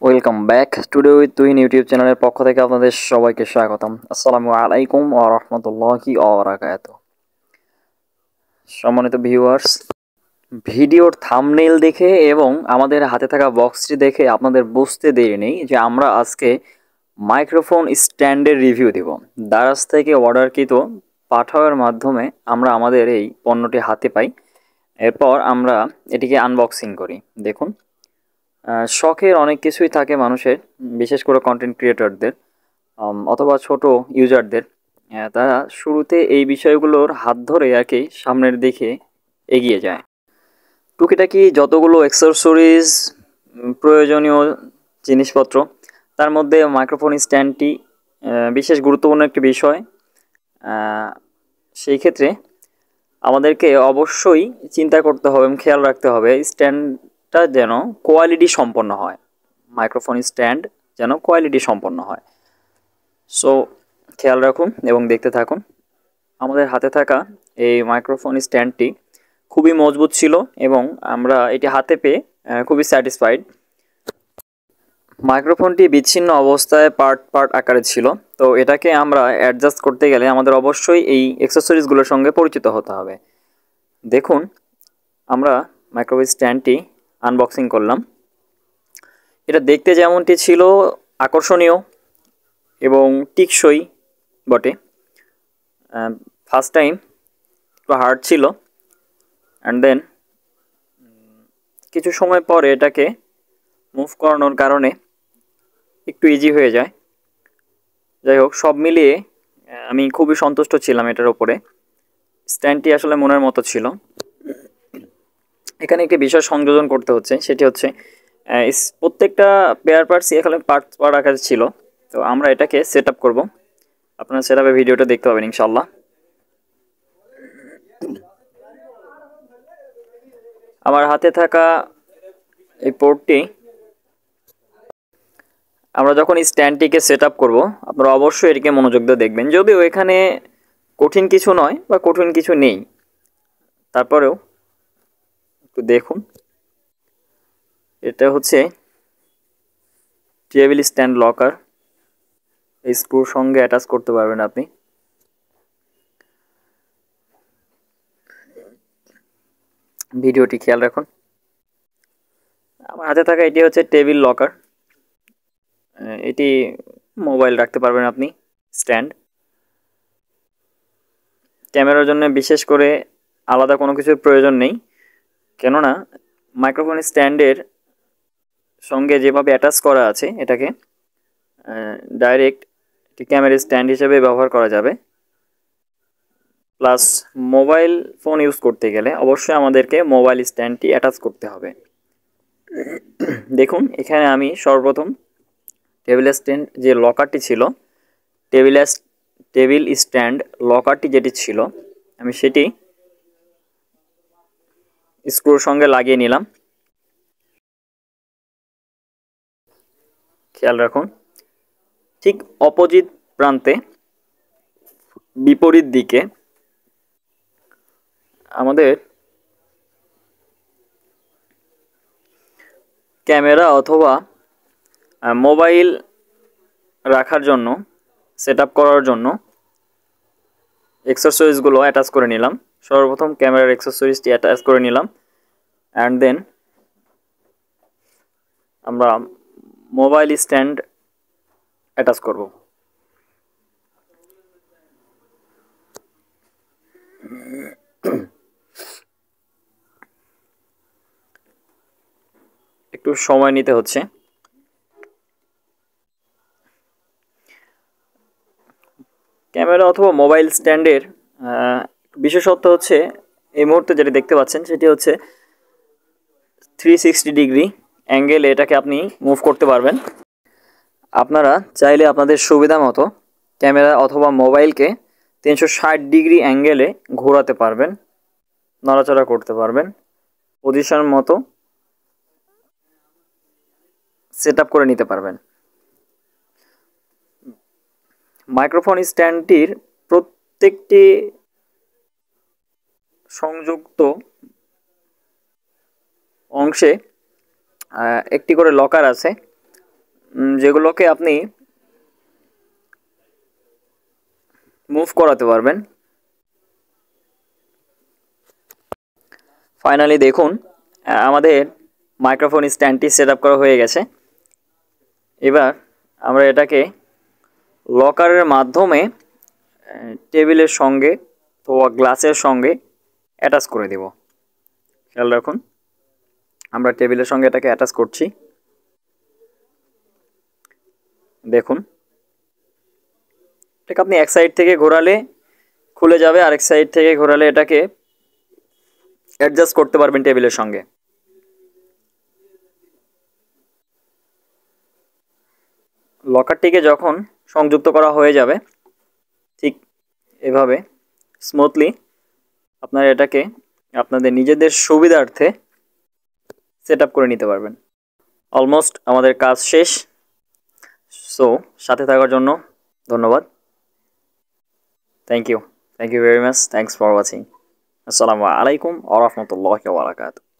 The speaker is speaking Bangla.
Welcome back today with Tuhin YouTube চ্যানেলের পক্ষ থেকে আপনাদের সবাইকে স্বাগতম। আসসালামু আলাইকুম ওয়া রাহমাতুল্লাহি ওয়া বারাকাতুহু। সম্মানিত ভিউয়ার্স, ভিডিওর থাম্বনেইল দেখে এবং আমাদের হাতে থাকা বক্সটি দেখে আপনাদের বুঝতে দেরি নেই যে আমরা আজকে মাইক্রোফোন স্ট্যান্ডের রিভিউ দেব। দারাজ থেকে অর্ডারকৃত পাঠাওয়ের মাধ্যমে আমরা আমাদের এই পণ্যটি হাতে পাই। এরপর আমরা এটিকে আনবক্সিং করি। দেখুন, শখের অনেক কিছুই থাকে মানুষের, বিশেষ করে কন্টেন্ট ক্রিয়েটরদের অথবা ছোট ইউজারদের। তারা শুরুতে এই বিষয়গুলোর হাত ধরে আর কি সামনের দিকে এগিয়ে যায়। টুকিটাকি যতগুলো অ্যাক্সেসরিজ প্রয়োজনীয় জিনিসপত্র, তার মধ্যে মাইক্রোফোন স্ট্যান্ডটি বিশেষ গুরুত্বপূর্ণ একটি বিষয়। সেই ক্ষেত্রে আমাদেরকে অবশ্যই চিন্তা করতে হবে এবং খেয়াল রাখতে হবে স্ট্যান্ডটা যেন কোয়ালিটি সম্পন্ন হয়, মাইক্রোফোন স্ট্যান্ড যেন কোয়ালিটি সম্পন্ন হয়। সো খেয়াল রাখুন এবং দেখতে থাকুন। আমাদের হাতে থাকা এই মাইক্রোফোন স্ট্যান্ডটি খুবই মজবুত ছিল এবং আমরা এটি হাতে পেয়ে খুবই স্যাটিসফাইড। মাইক্রোফোনটি বিচ্ছিন্ন অবস্থায় পার্ট পার্ট আকারে ছিল, তো এটাকে আমরা অ্যাডজাস্ট করতে গেলে আমাদের অবশ্যই এই অ্যাক্সেসরিজগুলোর সঙ্গে পরিচিত হতে হবে। দেখুন, আমরা মাইক্রোফোন স্ট্যান্ডটি আনবক্সিং করলাম। এটা দেখতে যেমনটি ছিল আকর্ষণীয় এবং টিকসই বটে। ফার্স্ট টাইম একটু হার্ড ছিল, অ্যান্ড দেন কিছু সময় পরে এটাকে মুভ করানোর কারণে একটু ইজি হয়ে যায়। যাই হোক, সব মিলিয়ে আমি খুবই সন্তুষ্ট ছিলাম এটার ওপরে। স্ট্যান্ডটি আসলে মনের মতো ছিল। এখানে একটি বিষয় সংযোজন করতে হচ্ছে, সেটি হচ্ছে প্রত্যেকটা পেয়ার পার্টসই এখানে পার্টস পার্ট আকারে ছিল। তো আমরা এটাকে সেট আপ করবো। আপনারা সেট আপের ভিডিওটা দেখতে পাবেন ইনশাল্লাহ। আমার হাতে থাকা এই পোর্টটি আমরা যখন এই স্ট্যান্ডটিকে সেট আপ করবো, আপনারা অবশ্যই এটিকে মনোযোগ দিয়ে দেখবেন। যদিও এখানে কঠিন কিছু নয় বা কঠিন কিছু নেই, তারপরেও একটু দেখুন। এটা হচ্ছে টেবিল স্ট্যান্ড লকার, এই স্ক্রুর সঙ্গে অ্যাটাচ করতে পারবেন আপনি। ভিডিওটি খেয়াল রাখুন। আমার হাতে থাকা এটি হচ্ছে টেবিল লকার। এটি মোবাইল রাখতে পারবেন আপনি, স্ট্যান্ড। ক্যামেরার জন্য বিশেষ করে আলাদা কোনো কিছুর প্রয়োজন নেই, কেননা মাইক্রোফোন স্ট্যান্ডের সঙ্গে যেভাবে অ্যাটাচ করা আছে এটাকে ডাইরেক্ট একটি ক্যামেরা স্ট্যান্ড হিসেবে ব্যবহার করা যাবে। প্লাস মোবাইল ফোন ইউজ করতে গেলে অবশ্যই আমাদেরকে মোবাইল স্ট্যান্ডটি অ্যাটাচ করতে হবে। দেখুন, এখানে আমি সর্বপ্রথম টেবিল স্ট্যান্ড যে লকারটি ছিল, টেবিল স্ট্যান্ড লকারটি যেটি ছিল, আমি সেটি স্ক্রুর সঙ্গে লাগিয়ে নিলাম। খেয়াল রাখুন, ঠিক অপোজিট প্রান্তে বিপরীত দিকে আমাদের ক্যামেরা অথবা মোবাইল রাখার জন্য, সেট আপ করার জন্য অ্যাক্সেসরিজগুলো অ্যাটাচ করে নিলাম। সর্বপ্রথম ক্যামেরার অ্যাক্সেসরিজটি অ্যাটাচ করে নিলাম, অ্যান্ড দেন আমরা মোবাইল স্ট্যান্ড অ্যাটাচ করব। একটু সময় নিতে হচ্ছে। ক্যামেরা অথবা মোবাইল স্ট্যান্ডের বিশেষত্ব হচ্ছে, এই মুহূর্তে যেটা দেখতে পাচ্ছেন সেটি হচ্ছে 360 ডিগ্রি অ্যাঙ্গেলে এটাকে আপনি মুভ করতে পারবেন। আপনারা চাইলে আপনাদের সুবিধা মতো ক্যামেরা অথবা মোবাইলকে 360 ডিগ্রি অ্যাঙ্গেলে ঘোরাতে পারবেন, নড়াচড়া করতে পারবেন, পজিশন মতো সেট আপ করে নিতে পারবেন। মাইক্রোফোন স্ট্যান্ডটির প্রত্যেকটি সংযুক্ত অংশে একটি করে লকার আছে। যেগুলোকে আপনি মুভ করাতে পারবেন। ফাইনালি দেখুন আমাদের মাইক্রোফোন স্ট্যান্ডটি সেট আপ করা হয়ে গেছে। এবার আমরা এটাকে লকারের মাধ্যমে টেবিলের সঙ্গে অথবা গ্লাসের সঙ্গে অ্যাটাচ করে দেব। খেয়াল রাখুন আমরা টেবিলের সঙ্গে এটাকে অ্যাটাচ করছি। দেখুন এটাকে আপনি এক সাইড থেকে ঘোরালে খুলে যাবে, আরেক সাইড থেকে ঘোরালে এটাকে অ্যাডজাস্ট করতে পারবেন টেবিলের সঙ্গে। লকারটিকে যখন সংযুক্ত করা হয়ে যাবে ঠিক এভাবে স্মুথলি আপনারা এটাকে আপনাদের নিজেদের সুবিধার্থে সেট আপ করে নিতে পারবেন। অলমোস্ট আমাদের কাজ শেষ। সো সাথে থাকার জন্য ধন্যবাদ। Thank you very much. Thanks for watching. আসসালামু আলাইকুম ওয়া রাহমাতুল্লাহি ওয়া বারাকাতুহু।